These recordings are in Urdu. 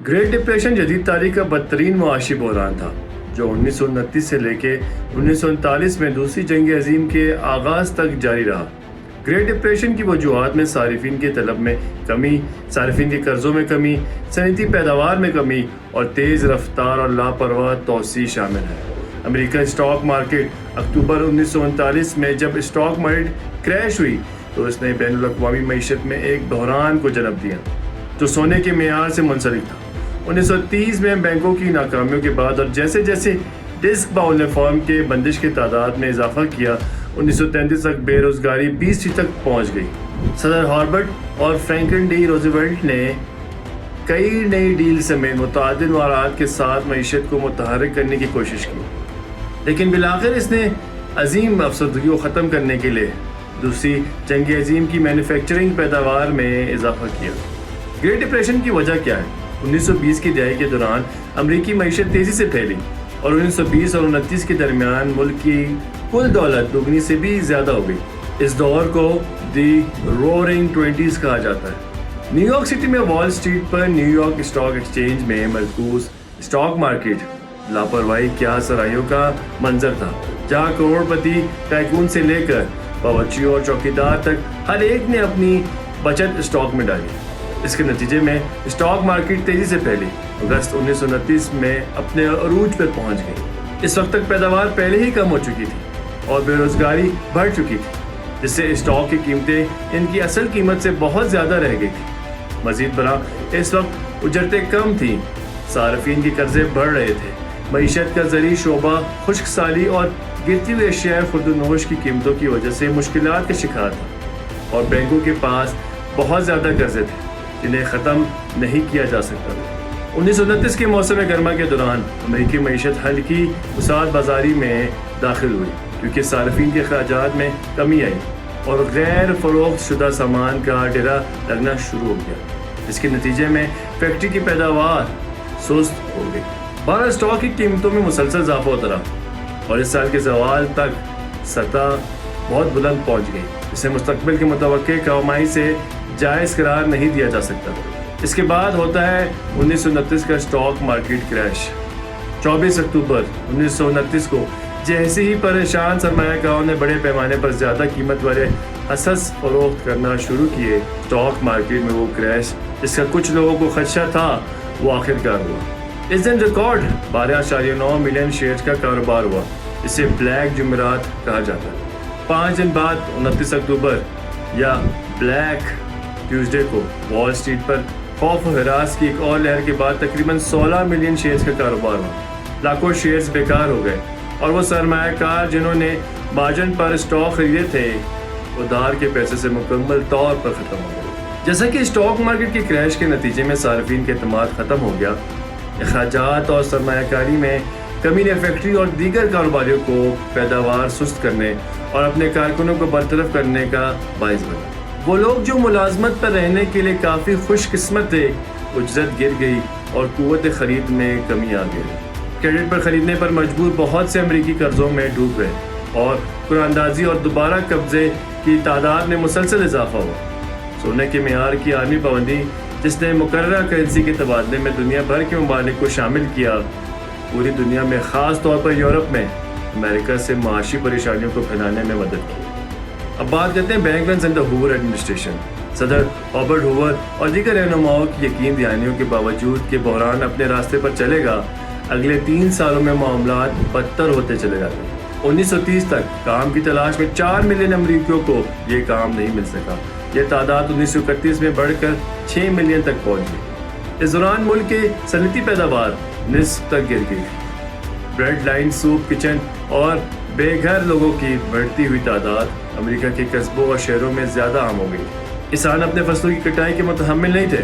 گریٹ ڈپریشن جدید تاریخ کا بدترین معاشی بحران تھا جو 1929 سے لے کے 1939 میں دوسری جنگ عظیم کے آغاز تک جاری رہا۔ گریٹ ڈپریشن کی وجوہات میں صارفین کی طلب میں کمی، صارفین کے قرضوں میں کمی، صنعتی پیداوار میں کمی اور تیز رفتار اور لاپرواہ توسیع شامل ہے۔ امریکہ اسٹاک مارکیٹ اکتوبر 1939 میں جب اسٹاک مارکیٹ کریش ہوئی تو اس نے بین الاقوامی معیشت میں ایک بحران کو جنم دیا جو سونے کے معیار سے منسلک تھا۔ 1930 میں بینکوں کی ناکامیوں کے بعد اور جیسے جیسے ڈسک باؤل نے فرم کے بندش کی تعداد میں اضافہ کیا، 1933 تک بے روزگاری 20% تک پہنچ گئی۔ صدر ہاربرٹ اور فرینکلن ڈی روزویلٹ نے کئی نئی ڈیل سمیت متعدد وعدات کے ساتھ معیشت کو متحرک کرنے کی کوشش کی، لیکن بالآخر اس نے عظیم افسردگی کو ختم کرنے کے لیے دوسری جنگ عظیم کی مینوفیکچرنگ پیداوار میں اضافہ کیا۔ گریٹ ڈپریشن کی وجہ کیا ہے؟ 1920 کی دہائی کے دوران امریکی معیشت تیزی سے پھیلی اور 1920 اور 1929 کے درمیان ملک کی کل دولت دوگنی سے بھی زیادہ ہو گئی۔ اس دور کو دی رورنگ ٹوینٹیز کہا جاتا ہے۔ نیو یارک سٹی میں وال اسٹریٹ پر نیو یارک اسٹاک ایکسچینج میں مرکوز اسٹاک مارکیٹ لاپرواہی کیا سرائیوں کا منظر تھا، جہاں کروڑ پتی ٹائکون سے لے کر باورچی اور چوکیدار تک ہر ایک نے اپنی بچت اسٹاک میں ڈالی۔ اس کے نتیجے میں اسٹاک مارکیٹ تیزی سے پھیلی، اگست 1929 میں اپنے عروج پر پہنچ گئی۔ اس وقت تک پیداوار پہلے ہی کم ہو چکی تھی اور بے روزگاری بڑھ چکی تھی، جس سے اسٹاک کی قیمتیں ان کی اصل قیمت سے بہت زیادہ رہ گئی تھی۔ مزید برآں اس وقت اجرتیں کم تھیں، صارفین کے قرضے بڑھ رہے تھے، معیشت کا زرعی شعبہ خشک سالی اور گرتی ہوئی اشیاء خورد و نوش کی قیمتوں کی وجہ سے مشکلات کا شکار تھا، اور بینکوں کے پاس بہت زیادہ قرضے تھے جنہیں ختم نہیں کیا جا سکتا تھا۔ 1929 کے موسم گرما کے دوران امریکی معیشت ہلکی وسعت بازاری میں داخل ہوئی کیونکہ صارفین کے اخراجات میں کمی آئی اور غیر فروخت شدہ سامان کا ڈرا لگنا شروع ہو گیا، جس کے نتیجے میں فیکٹری کی پیداوار سست ہو گئی۔ بہرحال اسٹاک کی قیمتوں میں مسلسل اضافہ ہوتا رہا اور اس سال کے زوال تک سطح بہت بلند پہنچ گئی، جسے مستقبل کے متوقع کمائی سے جائز قرار نہیں دیا جا سکتا۔ اس کے بعد ہوتا ہے 1929 کا اسٹاک مارکیٹ کریش۔ 24 اکتوبر 1929 کو جیسے ہی پریشان سرمایہ کاروں نے بڑے پیمانے پر زیادہ قیمت والے حصص فروخت کرنا شروع کیے، اسٹاک مارکیٹ میں وہ کریش جس کا کچھ لوگوں کو خدشہ تھا وہ آخرکار ہوا۔ اس دن ریکارڈ 12.9 ملین شیئرز کا کاروبار ہوا، اسے بلیک جمعرات کہا جاتا ہے۔ 5 دن بعد 29 اکتوبر یا بلیک ٹیوزڈے کو وال اسٹریٹ پر خوف و ہراس کی ایک اور لہر کے بعد تقریباً 16 ملین شیئرز کا کاروبار ہوا۔ لاکھوں شیئرز بیکار ہو گئے اور وہ سرمایہ کار جنہوں نے مارجن پر اسٹاک خریدے تھے ادھار کے پیسے سے مکمل طور پر ختم ہو گئے۔ جیسا کہ اسٹاک مارکیٹ کے کریش کے نتیجے میں صارفین کا اعتماد ختم ہو گیا، اخراجات اور سرمایہ کاری میں کمی نے فیکٹری اور دیگر کاروباریوں کو پیداوار سست کرنے اور اپنے کارکنوں کو برطرف کرنے کا باعث بنا۔ وہ لوگ جو ملازمت پر رہنے کے لیے کافی خوش قسمت تھے، اجرت گر گئی اور قوت خرید میں کمی آ گئی۔ کریڈٹ پر خریدنے پر مجبور بہت سے امریکی قرضوں میں ڈوب گئے اور قراردادی اور دوبارہ قبضے کی تعداد میں مسلسل اضافہ ہوا۔ سونے کے معیار کی عالمی پابندی، جس نے مقررہ کرنسی کے تبادلے میں دنیا بھر کے ممالک کو شامل کیا، پوری دنیا میں خاص طور پر یورپ میں امریکہ سے معاشی پریشانیوں کو پھیلانے میں مدد کی۔ اب بات کرتے ہیں bank runs and the Hoover administration. صدر رابرٹ ہوور اور دیگر رہنماؤں کی یقین دہانیوں کے باوجود کہ بحران اپنے راستے پر چلے گا، اگلے 3 سالوں میں معاملات بدتر ہوتے چلے جاتے۔ 1930 تک کام کی تلاش میں 4 ملین امریکیوں کو یہ کام نہیں مل سکا۔ یہ تعداد 1931 میں بڑھ کر 6 ملین تک پہنچ گئی۔ اس دوران ملک کے صنعتی پیداوار نصف تک گر گئی تھی۔ بریڈ لائن، سوپ کچن اور بے گھر لوگوں کی بڑھتی ہوئی تعداد امریکہ کے قصبوں اور شہروں میں زیادہ عام ہو گئی۔ کسان اپنے فصلوں کی کٹائی کے متحمل نہیں تھے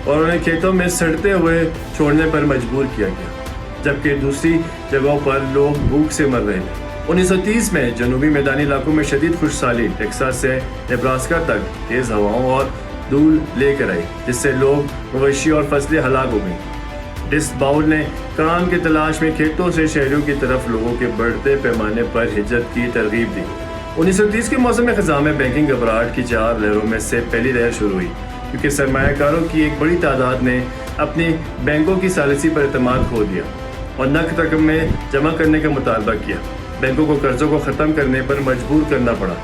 اور انہیں کھیتوں میں سڑتے ہوئے چھوڑنے پر مجبور کیا گیا، جبکہ دوسری جگہوں پر لوگ بھوک سے مر رہے تھے۔ 1930 میں جنوبی میدانی علاقوں میں شدید خشک سالی ٹیکساس سے نیبراسکا تک تیز ہواؤں اور دھول لے کر آئی، جس سے لوگ، مویشی اور فصلیں ہلاک ہو گئیں۔ ڈسک باؤل نے کام کی تلاش میں کھیتوں سے شہروں کی طرف لوگوں کے بڑھتے پیمانے پر ہجرت کی ترغیب دی۔ 1930 کے موسم خزاں میں بینکنگ گھبراہٹ کی 4 لہروں میں سے پہلی لہر شروع ہوئی، کیونکہ سرمایہ کاروں کی ایک بڑی تعداد نے اپنی بینکوں کی ثالثی پر اعتماد کھو دیا اور نقد رقم میں جمع کرنے کا مطالبہ کیا۔ بینکوں کو قرضوں کو ختم کرنے پر مجبور کرنا پڑا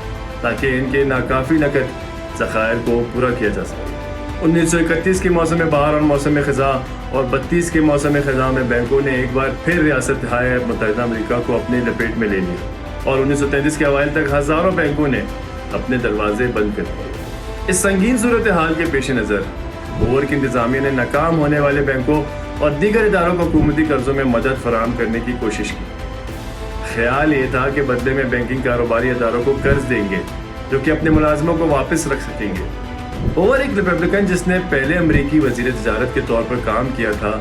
تاکہ ان کے ناکافی نقد ذخائر کو پورا کیا جا سکے۔ 1931 کے موسم بہار اور موسم خزاں اور 32 کے موسم خزاں میں بینکوں نے ایک بار پھر ریاستہائے متحدہ امریکہ کو اپنے لپیٹ میں لے لیا اور 1933 کے اوائل تک ہزاروں بینکوں نے اپنے دروازے بند کر دیے۔ اس سنگین صورتحال کے پیش نظر اوور کی انتظامیہ نے ناکام ہونے والے بینکوں اور دیگر اداروں کو حکومتی قرضوں میں مدد فراہم کرنے کی کوشش کی۔ خیال یہ تھا کہ بدلے میں بینکنگ کاروباری اداروں کو قرض دیں گے جو کہ اپنے ملازموں کو واپس رکھ سکیں گے۔ اوور ایک ریپبلکن جس نے پہلے امریکی وزیر تجارت کے طور پر کام کیا تھا،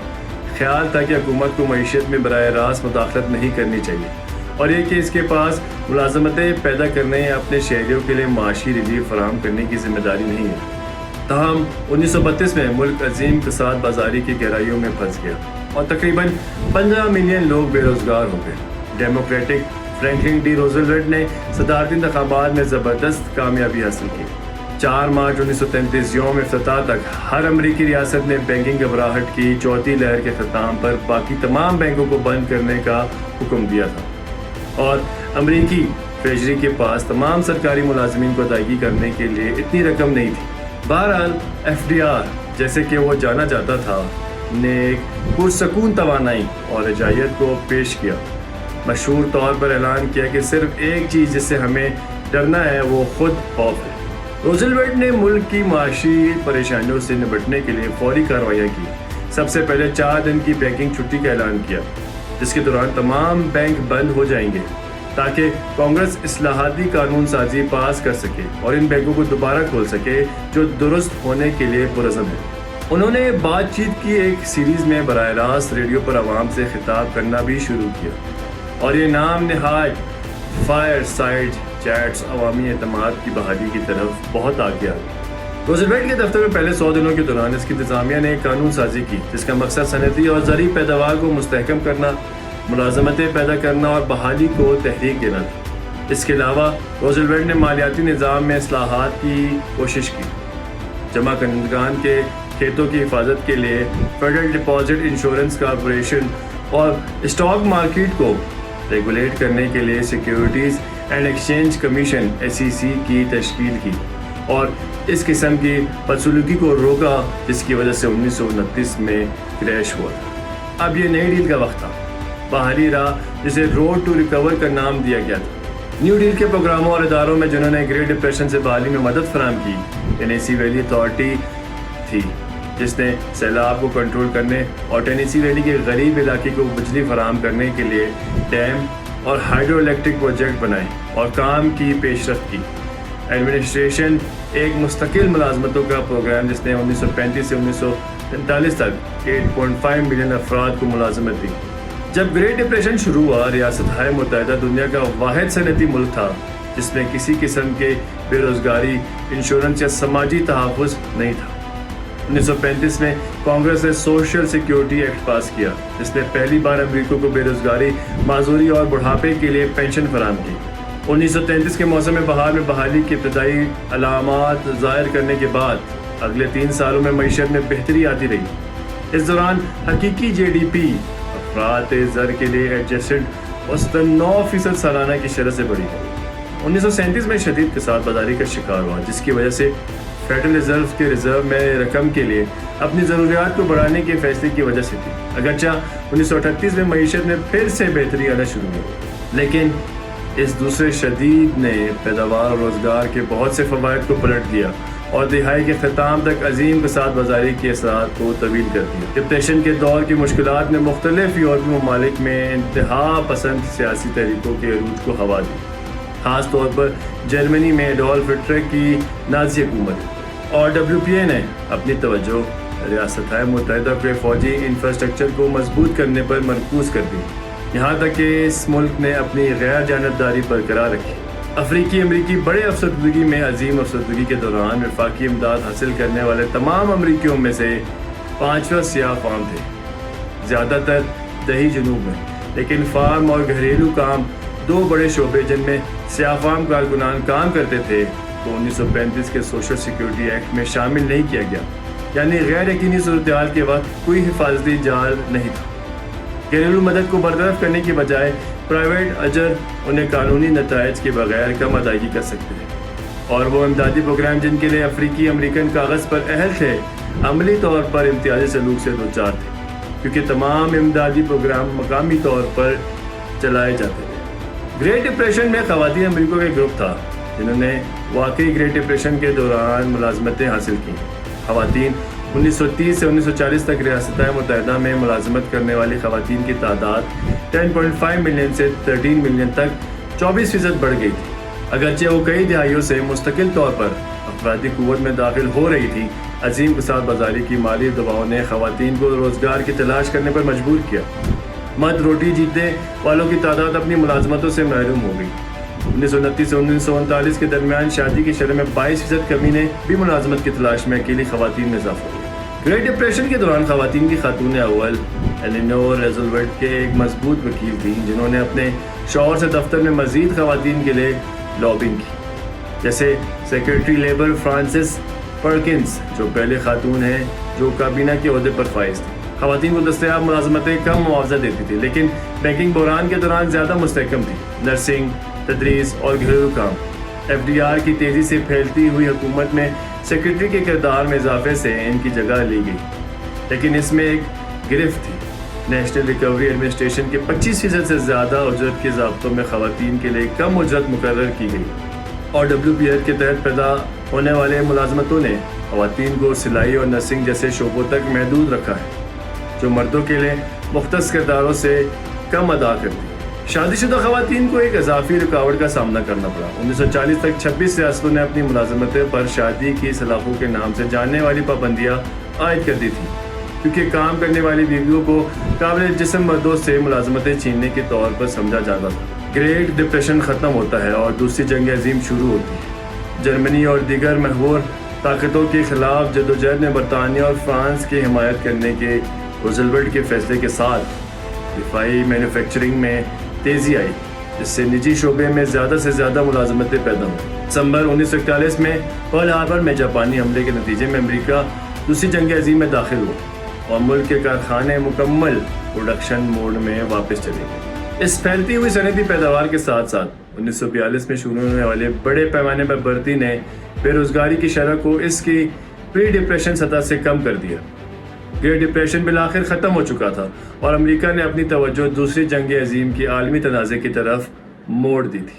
خیال تھا کہ حکومت کو معیشت میں براہ راست مداخلت نہیں کرنی چاہیے اور یہ کہ اس کے پاس ملازمتیں پیدا کرنے یا اپنے شہریوں کے لیے معاشی ریلیف فراہم کرنے کی ذمہ داری نہیں ہے۔ تاہم 1932 میں ملک عظیم اقتصاد بازاری کی گہرائیوں میں پھنس گیا اور تقریباً 15 ملین لوگ بے روزگار ہو گئے۔ ڈیموکریٹک فرینکلن ڈی روزویلٹ نے صدارتی انتخابات میں زبردست کامیابی حاصل کی۔ 4 مارچ 1933 یوم افتتاح تک ہر امریکی ریاست نے بینکنگ گھبراہٹ کی چوتھی لہر کے اختتام پر باقی تمام بینکوں کو بند کرنے کا حکم دیا تھا اور امریکی ٹریجری کے پاس تمام سرکاری ملازمین کو ادائیگی کرنے کے لیے اتنی رقم نہیں تھی۔ بہرحال FDR جیسے کہ وہ جانا جاتا تھا نے ایک پرسکون توانائی اور رجائیت کو پیش کیا۔ مشہور طور پر اعلان کیا کہ صرف ایک چیز جس سے ہمیں ڈرنا ہے وہ خود خوف ہے۔ روزویلٹ نے ملک کی معاشی پریشانیوں سے نمٹنے کے لیے فوری کارروائیاں کی۔ سب سے پہلے 4 دن کی بینکنگ چھٹی کا اعلان کیا جس کے دوران تمام بینک بند ہو جائیں گے تاکہ کانگریس اصلاحاتی قانون سازی پاس کر سکے اور ان بینکوں کو دوبارہ کھول سکے جو درست ہونے کے لیے پرعزم ہے۔ انہوں نے بات چیت کی ایک سیریز میں براہ راست ریڈیو پر عوام سے خطاب کرنا بھی شروع کیا اور یہ نام نہاد فائر سائڈ چیٹس عوامی اعتماد کی بحالی کی طرف بہت آگے آ گئی۔ روزویلٹ کے دفتر میں پہلے 100 دنوں کے دوران اس کی انتظامیہ نے ایک قانون سازی کی جس کا مقصد صنعتی اور زرعی پیداوار کو مستحکم کرنا، ملازمتیں پیدا کرنا اور بحالی کو تحریک دینا تھا۔ اس کے علاوہ روزویلٹ نے مالیاتی نظام میں اصلاحات کی کوشش کی۔ جمع کنندگان کے کھیتوں کی حفاظت کے لیے فیڈرل ڈپازٹ انشورنس کارپوریشن اور اسٹاک مارکیٹ کو ریگولیٹ کرنے کے لیے securities and exchange commission SEC کی تشکیل کی اور اس قسم کی بدسلوکی کو روکا جس کی وجہ سے 1929 میں کریش ہوا تھا۔ اب یہ نئی ڈیل کا وقت تھا، بحالی راہ جسے روڈ ٹو ریکور کا نام دیا گیا تھا۔ نیو ڈیل کے پروگراموں اور اداروں میں جنہوں نے گریٹ ڈپریشن سے بحالی میں مدد فراہم کی ٹینیسی ویلی اتھارٹی تھی جس نے سیلاب کو کنٹرول کرنے اور ٹینیسی ویلی کے غریب علاقے کو بجلی فراہم کرنے کے لیے ڈیم اور ہائیڈرو الیکٹرک پروجیکٹ بنائے اور کام کی پیش رفت کی۔ ایڈمنسٹریشن ایک مستقل ملازمتوں کا پروگرام جس نے 1935 سے 1943 تک 8.5 ملین افراد کو ملازمت دی۔ جب گریٹ ڈپریشن شروع ہوا، ریاستہائے متحدہ دنیا کا واحد صنعتی ملک تھا جس میں کسی قسم کے بے روزگاری، انشورنس یا سماجی تحفظ نہیں تھا۔ 1935 میں کانگریس نے سوشل سیکیورٹی ایکٹ پاس کیا جس نے پہلی بار امریکیوں کو بے روزگاری، معذوری اور بڑھاپے کے لیے پینشن فراہم کی۔ 1933 کے موسم بہار میں بحالی کی ابتدائی علامات ظاہر کرنے کے بعد اگلے 3 سالوں میں معیشت میں بہتری آتی رہی۔ اس دوران حقیقی GDP افراط زر کے لیے ایڈجسٹڈ اوسطاً 9% سالانہ کی شرح سے بڑھی۔ 1937 میں شدید اقتصاد بازاری کا شکار ہوا جس کی وجہ سے فیڈرل ریزرو کے ریزرو میں رقم کے لیے اپنی ضروریات کو بڑھانے کے فیصلے کی وجہ سے تھی۔ اگرچہ 1938 میں معیشت میں پھر سے بہتری آنا شروع ہوئی، لیکن اس دوسرے شدید نے پیداوار اور روزگار کے بہت سے فوائد کو پلٹ دیا اور دہائی کے اختتام تک عظیم اقتصاد بازاری کے اثرات کو طویل کر دیا۔ ڈپریشن کے دور کی مشکلات نے مختلف یورپی ممالک میں انتہا پسند سیاسی تحریکوں کے عروج کو ہوا دی، خاص طور پر جرمنی میں ایڈولف ہٹلر کی نازی حکومت، اور WPA نے اپنی توجہ ریاستہائے متحدہ کے فوجی انفراسٹرکچر کو مضبوط کرنے پر مرکوز کر دی، یہاں تک کہ اس ملک نے اپنی غیر جانبداری برقرار رکھی۔ افریقی امریکی بڑے افسردگی میں عظیم افسردگی کے دوران وفاقی امداد حاصل کرنے والے تمام امریکیوں میں سے 5واں سیاہ فام تھے، زیادہ تر دیہی جنوب میں، لیکن فارم اور گھریلو کام 2 بڑے شعبے جن میں سیاہ فام کارکنان کام کرتے تھے کو 1935 کے سوشل سیکیورٹی ایکٹ میں شامل نہیں کیا گیا، یعنی غیر یقینی صورتحال کے وقت کوئی حفاظتی جال نہیں تھا۔ گھریلو مدد کو برطرف کرنے کی بجائے پرائیویٹ اجر انہیں قانونی نتائج کے بغیر کم ادائیگی کر سکتے ہیں، اور وہ امدادی پروگرام جن کے لیے افریقی امریکن کاغذ پر اہل تھے عملی طور پر امتیازی سلوک سے دوچار تھے، کیونکہ تمام امدادی پروگرام مقامی طور پر چلائے جاتے تھے۔ گریٹ ڈپریشن میں خواتین امریکہ کا گروپ تھا جنہوں نے واقعی گریٹ ڈپریشن کے دوران ملازمتیں حاصل کی۔ خواتین 1930 سے 1940 تک ریاستہائے متحدہ میں ملازمت کرنے والی خواتین کی تعداد 10.5 ملین سے 13 ملین تک 24% بڑھ گئی تھی۔ اگرچہ وہ کئی دہائیوں سے مستقل طور پر افرادی قوت میں داخل ہو رہی تھی، عظیم کساد بازاری کی مالی دباؤ نے خواتین کو روزگار کی تلاش کرنے پر مجبور کیا۔ مرد روٹی جیتنے والوں کی تعداد اپنی ملازمتوں سے محروم ہو گئی۔ 1929 سے 1939 کے درمیان شادی کی شرح میں 22% کمی نے بھی ملازمت کی تلاش میں اکیلی خواتین میں اضافہ کیا۔ گریٹ ڈپریشن کے دوران خواتین کی خاتون اول ایلینور روزویلٹ کے ایک مضبوط وکیل تھیں جنہوں نے اپنے شوہر سے دفتر میں مزید خواتین کے لیے لابنگ کی، جیسے سیکرٹری لیبر فرانسس پرکنز، جو پہلے خاتون ہیں جو کابینہ کے عہدے پر فائز تھی۔ خواتین کو دستیاب ملازمتیں کم معاوضہ دیتی تھی، لیکن بینکنگ بحران کے دوران زیادہ مستحکم تھی۔ نرسنگ، تدریس اور گھریلو کام۔ FDR کی تیزی سے پھیلتی ہوئی حکومت میں سیکرٹری کے کردار میں اضافے سے ان کی جگہ لی گئی، لیکن اس میں ایک گرفت تھی۔ نیشنل ریکوری ایڈمنسٹریشن کے 25% سے زیادہ اجرت کے ضابطوں میں خواتین کے لیے کم اجرت مقرر کی گئی، اور WPR کے تحت پیدا ہونے والے ملازمتوں نے خواتین کو سلائی اور نرسنگ جیسے شعبوں تک محدود رکھا ہے، جو مردوں کے لیے مختص کرداروں سے کم ادا کرتی۔ شادی شدہ خواتین کو ایک اضافی رکاوٹ کا سامنا کرنا پڑا۔ 1940 تک 26 ریاستوں نے اپنی ملازمتوں پر شادی کی سلاخوں کے نام سے جاننے والی پابندیاں عائد کر دی تھیں، کیونکہ کام کرنے والی بیویوں کو قابل جسم مردوں سے ملازمتیں چھیننے کے طور پر سمجھا جاتا تھا۔ گریٹ ڈپریشن ختم ہوتا ہے اور دوسری جنگ عظیم شروع ہوتی ہے۔ جرمنی اور دیگر محور طاقتوں کے خلاف جدوجہد میں برطانیہ اور فرانس کی حمایت کرنے کے روزویلٹ کے فیصلے کے ساتھ دفاعی مینوفیکچرنگ میں تیزی آئی، جس سے نجی شعبے میں زیادہ سے زیادہ ملازمتیں پیدا ہوئیں۔ دسمبر 1941 میں پرل ہاربر میں جاپانی حملے کے نتیجے میں امریکہ دوسری جنگ عظیم میں داخل ہوا اور ملک کے کارخانے مکمل پروڈکشن موڈ میں واپس چلے گئے۔ اس پھیلتی ہوئی صنعتی پیداوار کے ساتھ ساتھ 1942 میں شروع ہونے والے بڑے پیمانے پر بڑھتی نے بے روزگاری کی شرح کو اس کی پری ڈپریشن سطح سے کم کر دیا۔ گریٹ ڈپریشن بالآخر ختم ہو چکا تھا اور امریکہ نے اپنی توجہ دوسری جنگ عظیم کی عالمی تنازع کی طرف موڑ دی تھی۔